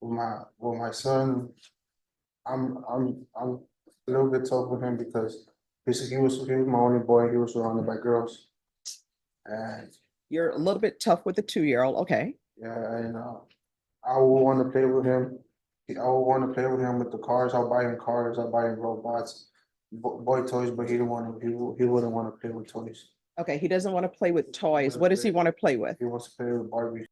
with my son, I'm a little bit tough with him because he was my only boy. He was surrounded by girls, and You're a little bit tough with the 2-year-old. Okay. yeah, and I would want to play with him. I would want to play with him with the cars. I'll buy him cars. I'll buy him robots, boy toys, but he didn't want to. He wouldn't want to play with toys. Okay. He doesn't want to play with toys. What does he want to play with? He wants to play with Barbies.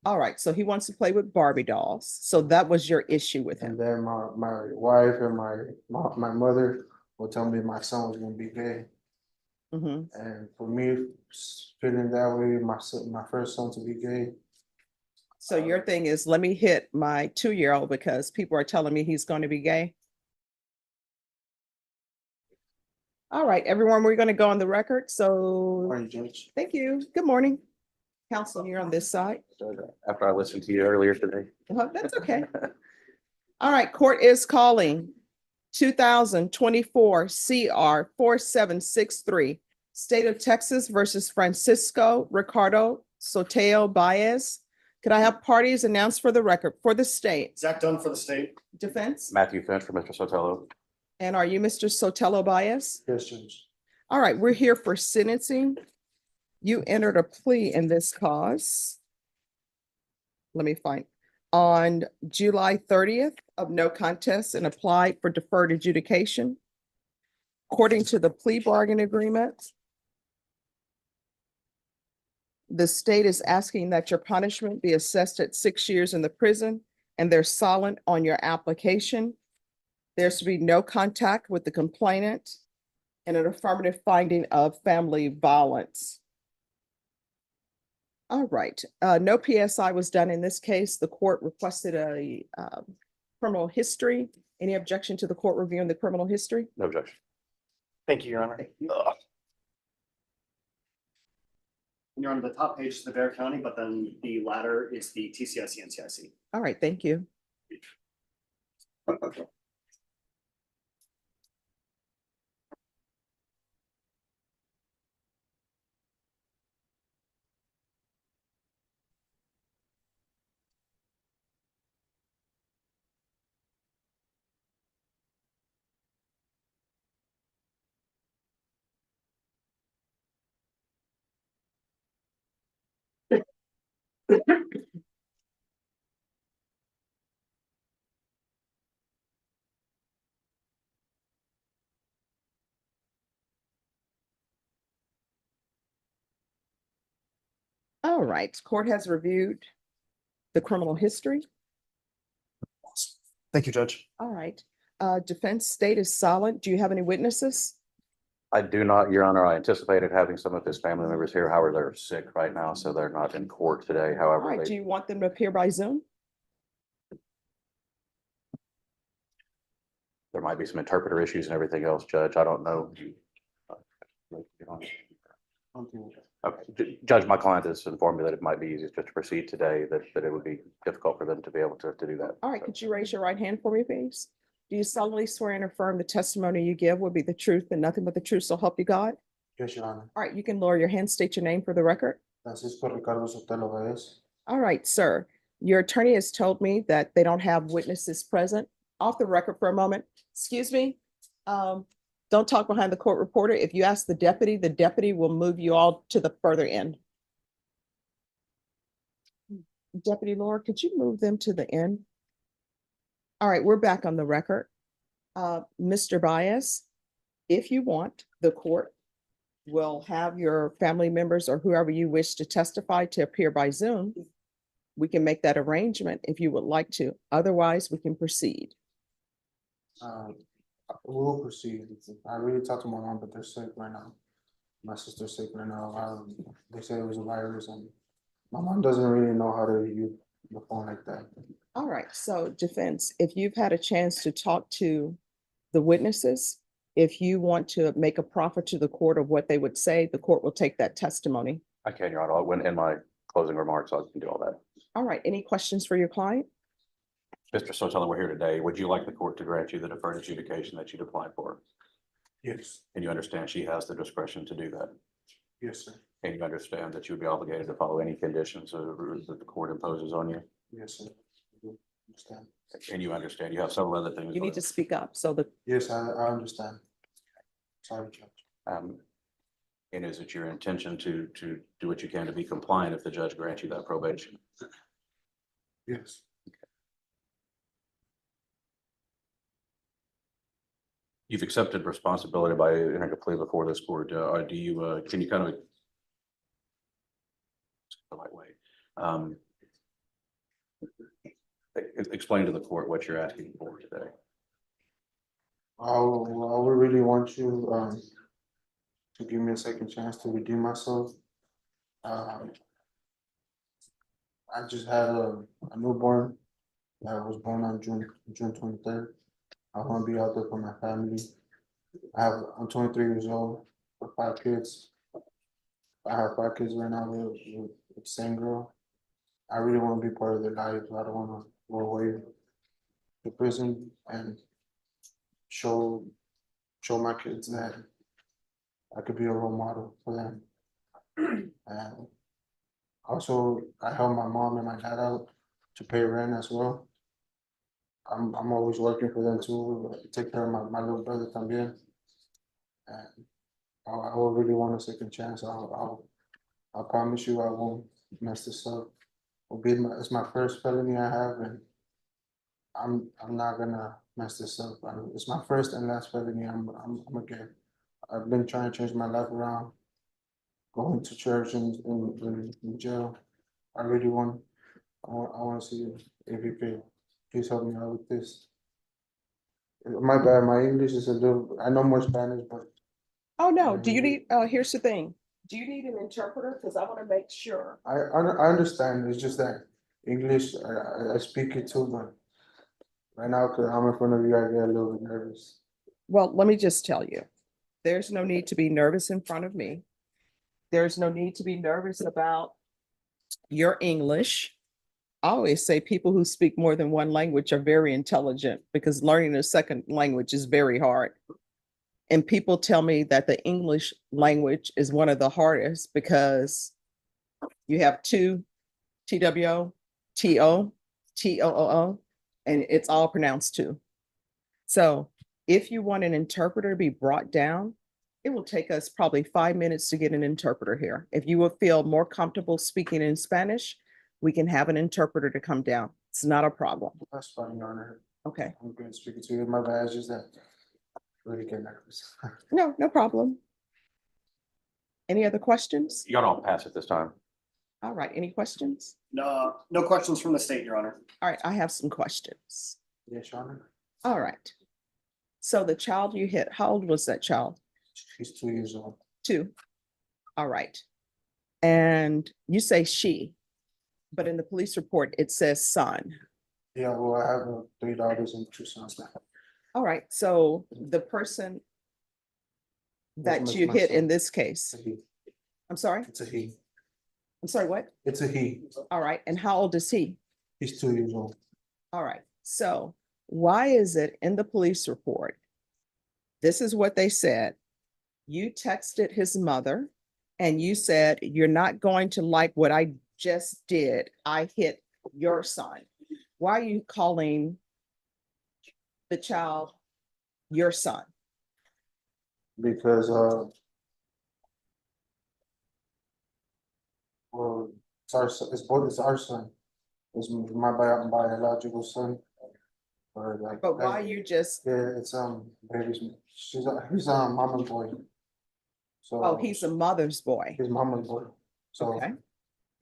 All right. So he wants to play with Barbie dolls. So that was your issue with him. And then my wife and my mother will tell me my son was gonna be gay. Mhm. And for me, feeling that way, my first son to be gay. So your thing is, let me hit my 2-year-old because people are telling me he's going to be gay. All right, everyone, we're going to go on the record. So Morning, Judge. thank you. Good morning. Counsel, you're on this side. After I listened to you earlier today. That's okay. All right, court is calling 2024 CR 4763, State of Texas versus Francisco Ricardo Sotelo Baez. Could I have parties announced for the record for the state? Zach Dunn for the state. Defense? Matthew Finch for Mr. Sotelo. And are you Mr. Sotelo Baez? Yes, Judge. All right, we're here for sentencing. You entered a plea in this cause. Let me find, on July 30th of no contest and applied for deferred adjudication. According to the plea bargain agreement, the state is asking that your punishment be assessed at 6 years in the prison, and they're silent on your application. There's to be no contact with the complainant and an affirmative finding of family violence. All right, no PSI was done in this case. The court requested a criminal history. Any objection to the court reviewing the criminal history? No objection. Thank you, Your Honor. Thank you. You're on the top page is the Bear County, but then the latter is the TCIC and CIC. All right, thank you. All right, court has reviewed the criminal history. Thank you, Judge. All right, defense state is silent. Do you have any witnesses? I do not, Your Honor. I anticipated having some of his family members here. However, they're sick right now, so they're not in court today. All However, right, do they, you want them to appear by Zoom? there might be some interpreter issues and everything else, Judge. I don't know. Okay, Judge, my client has informed me that it might be easiest just to proceed today, that it would be difficult for them to be able to do that. All right, could you raise your right hand for me, please? Do you solemnly swear and affirm the testimony you give will be the truth and nothing but the truth, so help you God? Yes, Your Honor. All right, you can lower your hand, state your name for the record. Francisco Ricardo Sotelo Baez. All right, sir. Your attorney has told me that they don't have witnesses present. Off the record for a moment. Excuse me. Don't talk behind the court reporter. If you ask the deputy will move you all to the further end. Deputy Laura, could you move them to the end? All right, we're back on the record. Mr. Baez, if you want, the court will have your family members or whoever you wish to testify to appear by Zoom. We can make that arrangement if you would like to. Otherwise, we can proceed. We'll proceed. I really talked to my mom, but they're sick right now. My sister's sick right now. They said it was a virus, and my mom doesn't really know how to use the phone like that. All right, so defense, if you've had a chance to talk to the witnesses, if you want to make a proffer to the court of what they would say, the court will take that testimony. I can, Your Honor. When in my closing remarks, I can do all that. All right, any questions for your client? Mr. Sotelo, we're here today. Would you like the court to grant you the deferred adjudication that you'd applied for? Yes, And you understand she has the discretion to do that? yes, sir. And you understand that you would be obligated to follow any conditions or rules that the court imposes on you? Yes, sir. Understand? And you understand, you have several other things. You need to speak up so that, Yes, I understand. Sorry, Judge. Um, and is it your intention to do what you can to be compliant if the judge grants you that probation? Yes. You've accepted responsibility by entering a plea before this court. Do you, can you kind of the right way? Explain to the court what you're asking for today. I would really want you, to give me a second chance to redeem myself. Um, I just had a newborn that was born on June 23rd. I want to be out there for my family. I'm 23 years old, with 5 kids. I have 5 kids right now with the same girl. I really want to be part of their lives. I don't want to go away to prison and show my kids that I could be a role model for them. And also, I help my mom and my dad out to pay rent as well. I'm always working for them too, take care of my little brother también. And I will really want a second chance. I promise you I won't mess this up. It's my first felony I have, and I'm not gonna mess this up. It's my first and last felony. I'm again. I've been trying to change my life around, going to church and in jail. I really I want to see if you could please help me out with this. My bad, my English is a little, I know more Spanish, but oh no, do you need, here's the thing. Do you need an interpreter? Because I want to make sure. I understand. It's just that English, I speak it too, but right now, because I'm in front of you, I get a little bit nervous. Well, let me just tell you, there's no need to be nervous in front of me. There's no need to be nervous about your English. I always say people who speak more than one language are very intelligent because learning a second language is very hard. And people tell me that the English language is one of the hardest because you have two TWO, TO, TOOO, and it's all pronounced two. So if you want an interpreter to be brought down, it will take us probably 5 minutes to get an interpreter here. If you would feel more comfortable speaking in Spanish, we can have an interpreter to come down. It's not a problem. That's fine, Your Honor. Okay. I'm good speaking to you. My bad, it's just that I really get nervous. No, no problem. Any other questions? You got all pass at this time. All right, any questions? No, no questions from the state, Your Honor. All right, I have some questions. Yes, Your Honor. All right. So the child you hit, how old was that child? She's 2 years old. 2. All right. And you say she, but in the police report, it says son. Yeah, well, I have 3 daughters and 2 sons now. All right, so the person that That's you my hit son. in this case, It's a he. I'm sorry, It's a he. I'm sorry, what? It's a he. All right, and how old is he? He's 2 years old. All right, so why is it in the police report? This is what they said. You texted his mother and you said, you're not going to like what I just did. I hit your son. Why are you calling the child your son? Because well, it's our son. It's my biological son. Or like. But why you just, Yeah, it's baby's. He's mama's boy. So. oh, he's a mother's boy. His mama's boy. So. Okay,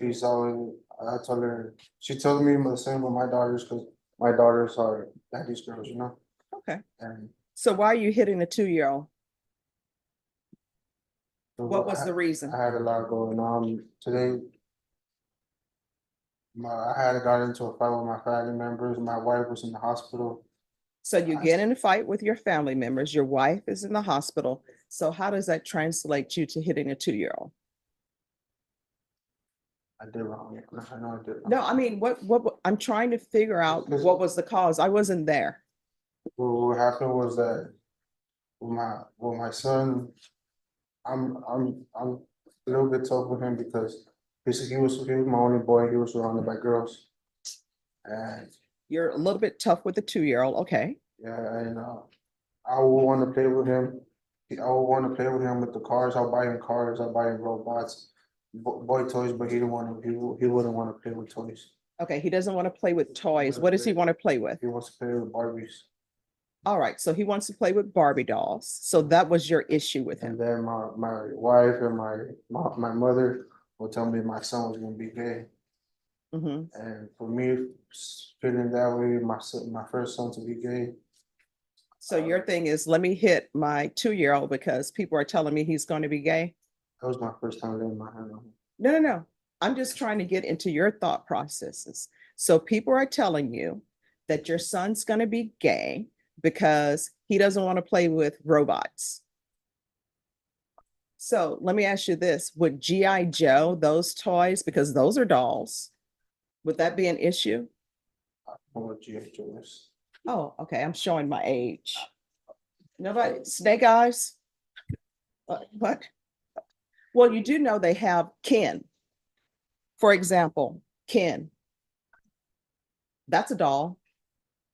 He's always. I told her. She told me the same with my daughters because my daughters are daddy's girls, you know. okay. And. So why are you hitting a 2-year-old? What was I- the reason? I had a lot going on today. I had got into a fight with my family members. My wife was in the hospital. So you get in a fight with your family members, your wife is in the hospital. So how does that translate you to hitting a 2-year-old? I did wrong. I know I did. wrong. No, I mean, I'm trying to figure out what was the cause. I wasn't there. Well, what happened was that with my son, I'm a little bit tough with him because he was my only boy. He was surrounded by girls, and You're a little bit tough with the 2-year-old. Okay. Yeah, and I would want to play with him. I would want to play with him with the cars. I'll buy him cars. I'll buy him robots, boy toys. But he didn't want to. He wouldn't want to play with toys. Okay, he doesn't want to play with toys. What does he want to play with? He wants to play with Barbies. All right, so he wants to play with Barbie dolls. So that was your issue with And him. then my wife and my mother will tell me my son was gonna be gay. Mhm. And for me, feeling that way, my first son to be gay, So your thing is, let me hit my 2-year-old because people are telling me he's going to be gay. that was my first time laying my hand on him. No, no, no. I'm just trying to get into your thought processes. So people are telling you that your son's going to be gay because he doesn't want to play with robots. So let me ask you this, would G.I. Joe, those toys, because those are dolls, would that be an issue? Or G.I. Joe's. Oh, okay, I'm showing my age. Nobody, Snake Eyes? What? Well, you do know they have Ken. For example, Ken. That's a doll.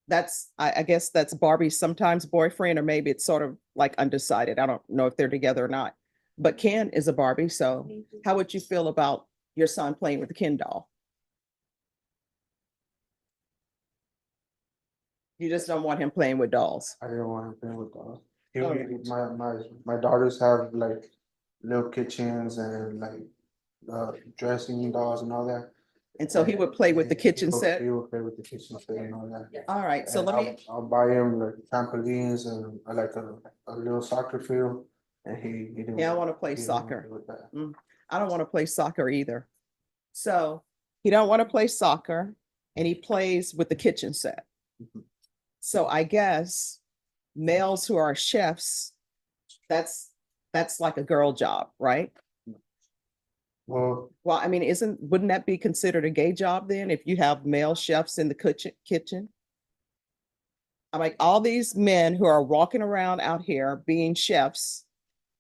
That's, I guess that's Barbie's sometimes boyfriend, or maybe it's sort of like undecided. I don't know if they're together or not. But Ken is a Barbie, so how would you feel about your son playing with the Ken doll? You just don't want him playing with dolls. I didn't want him playing with dolls. All My daughters have like little kitchens and like dressing dolls and all that. And so he would play with the kitchen set. He would play with the kitchen set and all that. All right, so And let me, I'll buy him like trampolines and like a little soccer field, and he didn't. Yeah, I wanna play he didn't wanna soccer. play with that. I don't want to play soccer either. So he don't want to play soccer and he plays with the kitchen set. Mhm. So I guess males who are chefs, that's like a girl job, right? Well, Well, I mean, wouldn't that be considered a gay job then if you have male chefs in the kitchen? I'm like, all these men who are walking around out here being chefs,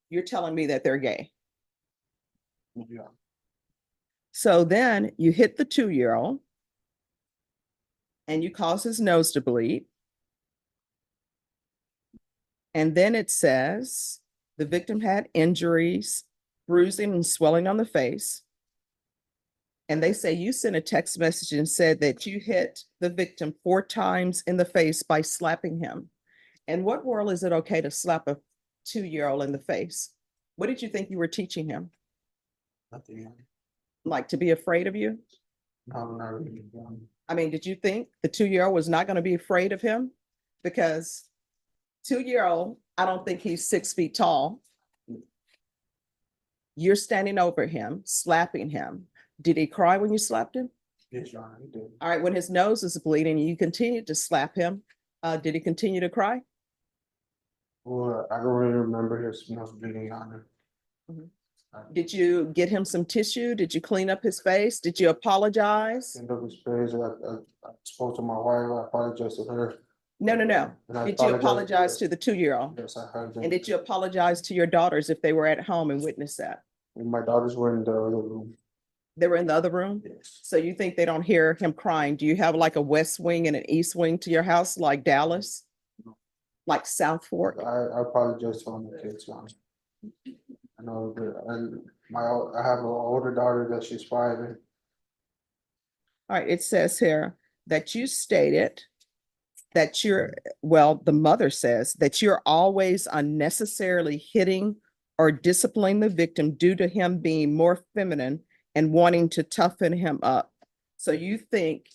you're telling me that they're gay. yeah, So then you hit the 2-year-old and you cause his nose to bleed. And then it says the victim had injuries, bruising and swelling on the face. And they say you sent a text message and said that you hit the victim 4 times in the face by slapping him. In what world is it okay to slap a 2-year-old in the face? What did you think you were teaching him? nothing. Like to be afraid of you? No, not really. I mean, did you think the 2-year-old was not going to be afraid of him? Because 2-year-old, I don't think he's 6 feet tall. You're standing over him, slapping him. Did he cry when you slapped him? Yes, Your Honor, he did. All right, when his nose is bleeding, you continued to slap him. Did he continue to cry? Well, I don't really remember his nose bleeding, Your Honor. Mhm. Did you get him some tissue? Did you clean up his face? Did you apologize? End of his face, I spoke to my wife, I apologized to her. No, no, no. And I Did you apologize to the 2-year-old? Yes, I heard And them. did you apologize to your daughters if they were at home and witnessed that? And my daughters were in the other room. They were in the other room? Yes. So you think they don't hear him crying? Do you have like a west wing and an east wing to your house, like Dallas? Like South Fork? I apologize to all my kids, Your Honor. I know, I have an older daughter that she's 5, and All right, it says here that you stated that the mother says that you're always unnecessarily hitting or disciplining the victim due to him being more feminine and wanting to toughen him up. So you think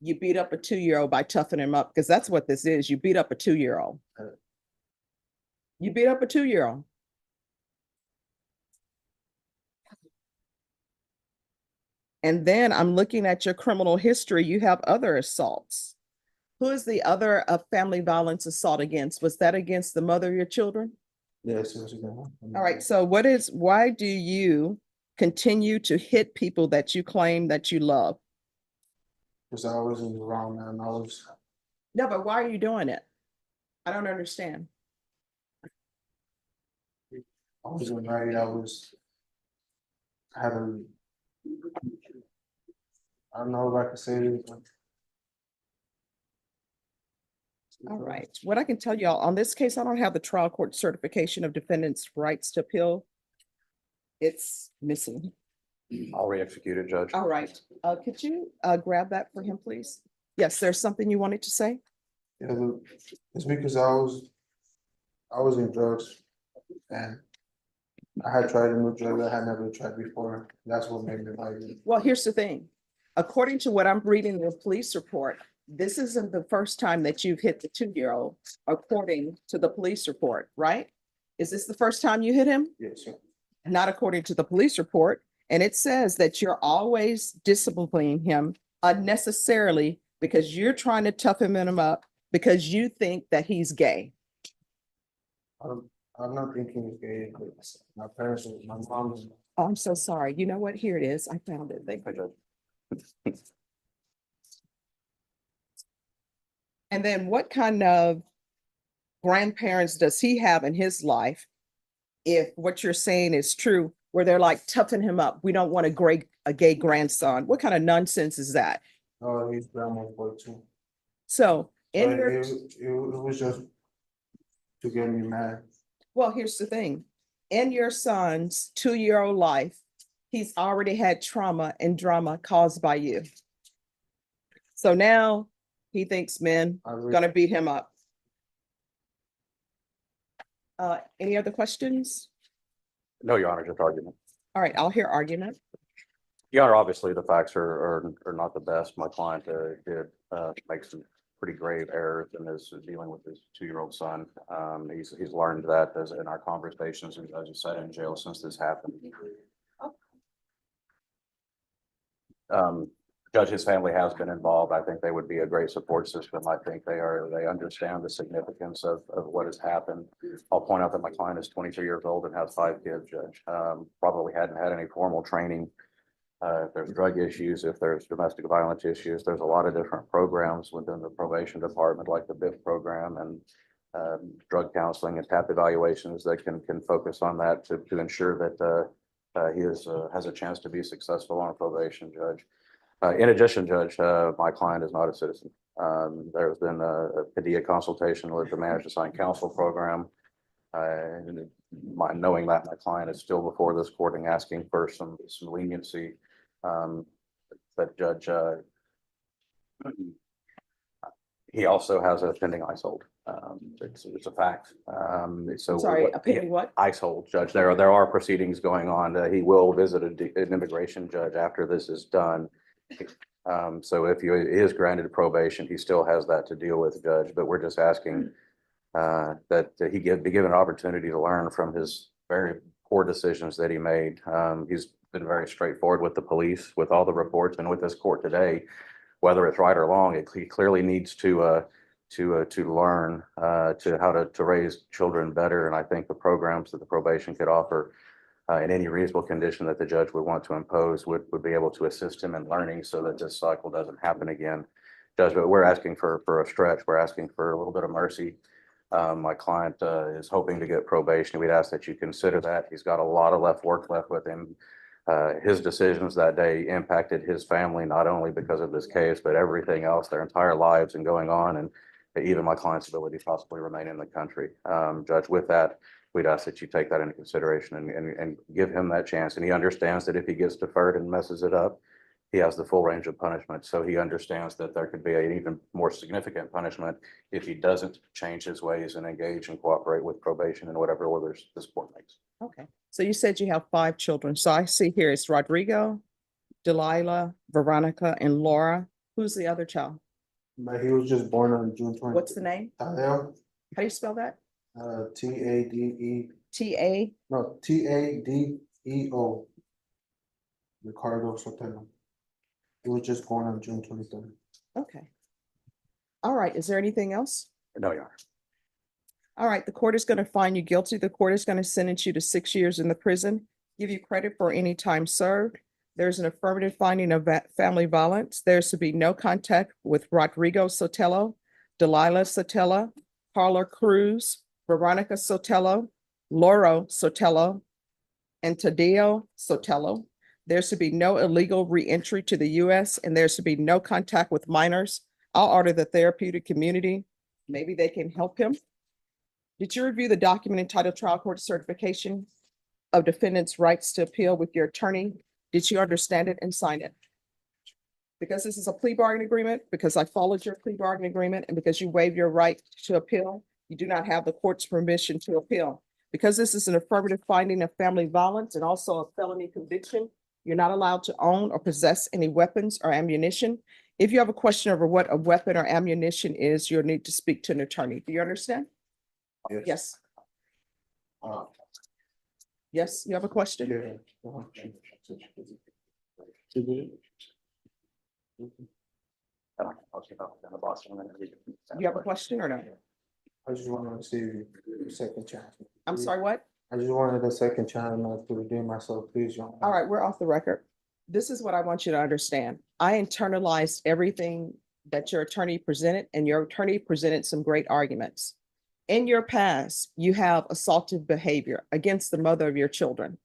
you beat up a 2-year-old by toughening him up, because that's what this is. You beat up a 2-year-old. You beat up a 2-year-old. And then I'm looking at your criminal history. You have other assaults. Who is the other family violence assault against? Was that against the mother of your children? yes, it was again. All right, so why do you continue to hit people that you claim that you love? Because I was around and No, but why are you doing it? I don't understand. I was married, I had a, I don't know if I can say it, but All right, what I can tell y'all, on this case, I don't have the trial court certification of defendant's rights to appeal. It's missing. I'll re-execute it, Judge. All right, could you grab that for him, please? Yes, there's something you wanted to say? Yeah, it's because I was in drugs and I had tried a new drug I had never tried before. That's what made me like it. Well, here's the thing. According to what I'm reading in the police report, this isn't the first time that you've hit the 2-year-old, according to the police report, right? Is this the first time you hit him? Yes, sir. Not according to the police report. And it says that you're always disciplining him unnecessarily because you're trying to toughen him up because you think that he's gay. I'm not thinking it's gay, but my parents, my mom, Oh, I'm so sorry. You know what? Here it is. I found it. Thank Hi, you. Judge. And then what kind of grandparents does he have in his life? If what you're saying is true, where they're like toughen him up. We don't want a gay grandson. What kind of nonsense is that? he's grandma's boy too. So in But your, it was just to get me mad. well, here's the thing. In your son's 2-year-old life, he's already had trauma and drama caused by you. So now he thinks men I are really, gonna beat him up. Any other questions? No, Your Honor, just argument. All right, I'll hear argument. Your Honor, obviously, the facts are not the best. My client did make some pretty grave errors in his dealing with his 2-year-old son. He's learned that as in our conversations, and as you said, in jail since this happened. Judge, his family has been involved. I think they would be a great support system. I think they understand the significance of what has happened. I'll point out that my client is 23 years old and has 5 kids, Judge. Probably hadn't had any formal training. If there's drug issues, if there's domestic violence issues, there's a lot of different programs within the probation department, like the BIF program and drug counseling and TAP evaluations that can focus on that to ensure that he has a chance to be successful on probation, Judge. In addition, Judge, my client is not a citizen. There's been a PDEA consultation with the managed assigned counsel program. Knowing that my client is still before this court and asking for some leniency. But Judge, he also has a pending ISOLD. It's a fact. So Sorry, a pending what? ISOLD, Judge. There are proceedings going on. He will visit an immigration judge after this is done. So if he is granted probation, he still has that to deal with, Judge. But we're just asking that he be given an opportunity to learn from his very poor decisions that he made. He's been very straightforward with the police, with all the reports, and with this court today, whether it's right or wrong. He clearly needs to learn to how to raise children better. And I think the programs that the probation could offer in any reasonable condition that the judge would want to impose would be able to assist him in learning so that this cycle doesn't happen again. Judge, but we're asking for a stretch. We're asking for a little bit of mercy. My client is hoping to get probation. We'd ask that you consider that. He's got a lot of work left with him. His decisions that day impacted his family, not only because of this case, but everything else, their entire lives and going on, and even my client's ability to possibly remain in the country. Judge, with that, we'd ask that you take that into consideration and give him that chance. And he understands that if he gets deferred and messes it up, he has the full range of punishment. So he understands that there could be an even more significant punishment if he doesn't change his ways and engage and cooperate with probation and whatever orders this court makes. Okay, so you said you have 5 children. So I see here it's Rodrigo, Delilah, Veronica, and Laura. Who's the other child? But he was just born on June 20th. What's the name? Tadeo, How do you spell that? T-A-D-E, T-A? no, T-A-D-E-O. Ricardo Sotelo. He was just born on June 23rd. Okay. All right, is there anything else? No, Your Honor. All right, the court is going to find you guilty. The court is going to sentence you to 6 years in the prison, give you credit for any time served. There's an affirmative finding of family violence. There's to be no contact with Rodrigo Sotelo, Delilah Sotelo, Carla Cruz, Veronica Sotelo, Lauro Sotelo, and Tadeo Sotelo. There's to be no illegal reentry to the U.S. and there's to be no contact with minors. I'll order the therapeutic community Maybe they can help him. Did you review the document entitled Trial Court Certification of Defendant's Rights to Appeal with your attorney? Did you understand it and sign it? Because this is a plea bargain agreement, because I followed your plea bargain agreement, and because you waive your right to appeal, you do not have the court's permission to appeal. Because this is an affirmative finding of family violence and also a felony conviction, you're not allowed to own or possess any weapons or ammunition. If you have a question over what a weapon or ammunition is, you'll need to speak to an attorney. Do you understand? Yes, Uh, yes, you have a question? yeah. You have a question or no? I just wanted to see the second chance. I'm sorry, what? I just wanted a second chance to redeem myself, please, Your Honor. All right, we're off the record. This is what I want you to understand. I internalized everything that your attorney presented, and your attorney presented some great arguments. In your past, you have assaultive behavior against the mother of your children.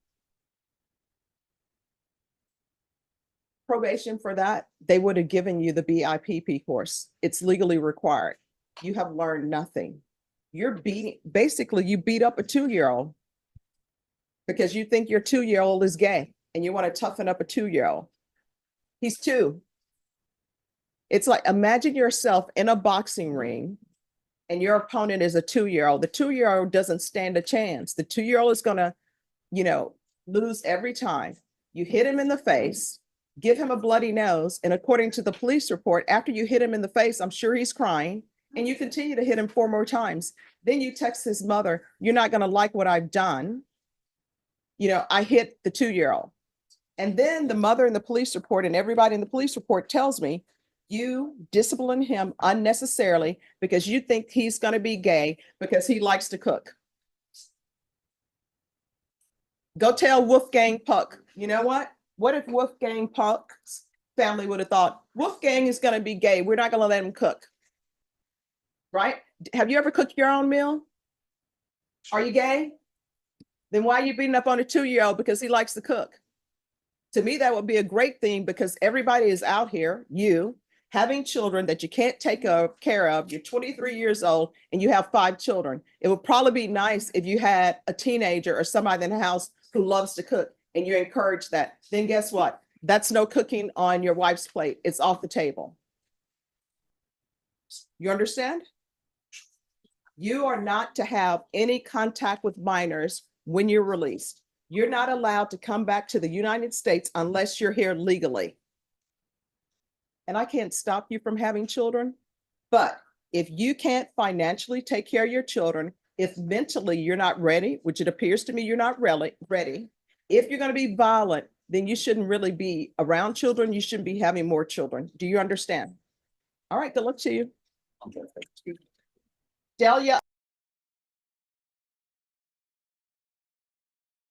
Probation for that, they would have given you the BIPP course. It's legally required. You have learned nothing. You're beating, basically you beat up a 2-year-old because you think your 2-year-old is gay and you want to toughen up a 2-year-old. He's 2. It's like, imagine yourself in a boxing ring and your opponent is a 2-year-old. The 2-year-old doesn't stand a chance. The 2-year-old is gonna, lose every time. You hit him in the face, give him a bloody nose, and according to the police report, after you hit him in the face, I'm sure he's crying, and you continue to hit him 4 more times. Then you text his mother, you're not gonna like what I've done. I hit the 2-year-old. And then the mother in the police report and everybody in the police report tells me, you discipline him unnecessarily because you think he's going to be gay because he likes to cook. Go tell Wolfgang Puck. You know what? What if Wolfgang Puck's family would have thought, Wolfgang is going to be gay. We're not going to let him cook. Right? Have you ever cooked your own meal? Are you gay? Then why are you beating up on a 2-year-old because he likes to cook? To me, that would be a great thing because everybody is out here, you, having children that you can't take care of. You're 23 years old and you have 5 children. It would probably be nice if you had a teenager or somebody in the house who loves to cook and you encourage that. Then guess what? That's no cooking on your wife's plate. It's off the table. You understand? You are not to have any contact with minors when you're released. You're not allowed to come back to the United States unless you're here legally. And I can't stop you from having children, but if you can't financially take care of your children, if mentally you're not ready, which it appears to me you're not really ready, if you're going to be violent, then you shouldn't really be around children. You shouldn't be having more children. Do you understand? All right, good luck to you. Delia.